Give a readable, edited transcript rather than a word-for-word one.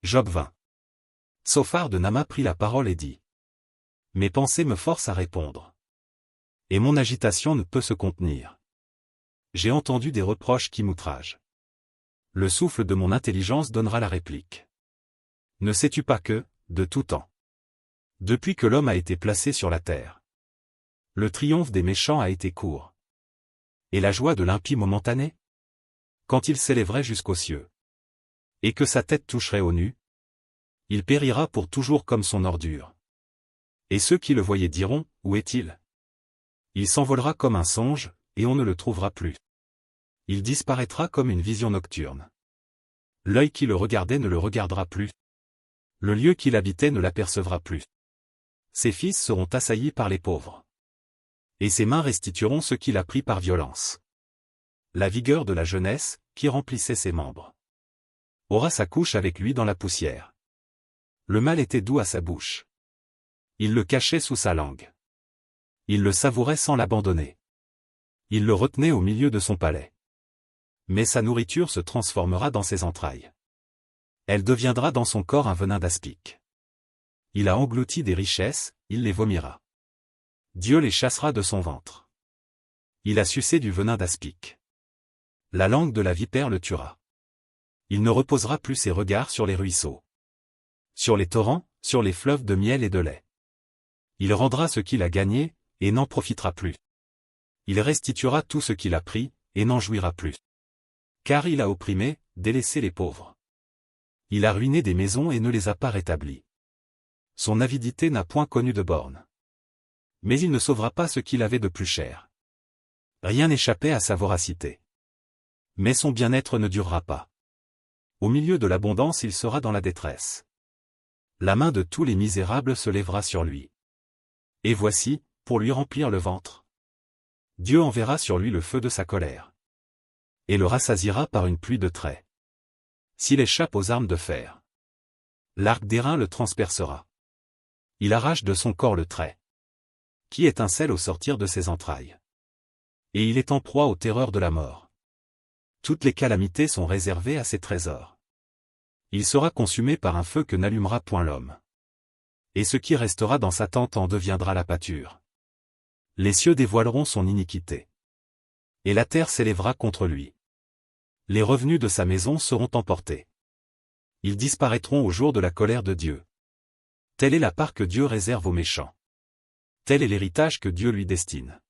Job 20. Sophar de Nama prit la parole et dit. Mes pensées me forcent à répondre. Et mon agitation ne peut se contenir. J'ai entendu des reproches qui m'outragent. Le souffle de mon intelligence donnera la réplique. Ne sais-tu pas que, de tout temps, depuis que l'homme a été placé sur la terre, le triomphe des méchants a été court. Et la joie de l'impie momentanée? Quand il s'élèverait jusqu'aux cieux, et que sa tête toucherait aux nues, il périra pour toujours comme son ordure. Et ceux qui le voyaient diront, où est-il? Il s'envolera comme un songe, et on ne le trouvera plus. Il disparaîtra comme une vision nocturne. L'œil qui le regardait ne le regardera plus. Le lieu qu'il habitait ne l'apercevra plus. Ses fils seront assaillis par les pauvres. Et ses mains restitueront ce qu'il a pris par violence. La vigueur de la jeunesse, qui remplissait ses membres, aura sa couche avec lui dans la poussière. Le mal était doux à sa bouche. Il le cachait sous sa langue. Il le savourait sans l'abandonner. Il le retenait au milieu de son palais. Mais sa nourriture se transformera dans ses entrailles. Elle deviendra dans son corps un venin d'aspic. Il a englouti des richesses, il les vomira. Dieu les chassera de son ventre. Il a sucé du venin d'aspic. La langue de la vipère le tuera. Il ne reposera plus ses regards sur les ruisseaux, sur les torrents, sur les fleuves de miel et de lait. Il rendra ce qu'il a gagné, et n'en profitera plus. Il restituera tout ce qu'il a pris, et n'en jouira plus. Car il a opprimé, délaissé les pauvres. Il a ruiné des maisons et ne les a pas rétablies. Son avidité n'a point connu de borne. Mais il ne sauvera pas ce qu'il avait de plus cher. Rien n'échappait à sa voracité. Mais son bien-être ne durera pas. Au milieu de l'abondance il sera dans la détresse. La main de tous les misérables se lèvera sur lui. Et voici, pour lui remplir le ventre, Dieu enverra sur lui le feu de sa colère. Et le rassasiera par une pluie de traits. S'il échappe aux armes de fer, l'arc d'airain le transpercera. Il arrache de son corps le trait, qui étincelle au sortir de ses entrailles. Et il est en proie aux terreurs de la mort. Toutes les calamités sont réservées à ses trésors. Il sera consumé par un feu que n'allumera point l'homme. Et ce qui restera dans sa tente en deviendra la pâture. Les cieux dévoileront son iniquité. Et la terre s'élèvera contre lui. Les revenus de sa maison seront emportés. Ils disparaîtront au jour de la colère de Dieu. Telle est la part que Dieu réserve aux méchants. Tel est l'héritage que Dieu lui destine.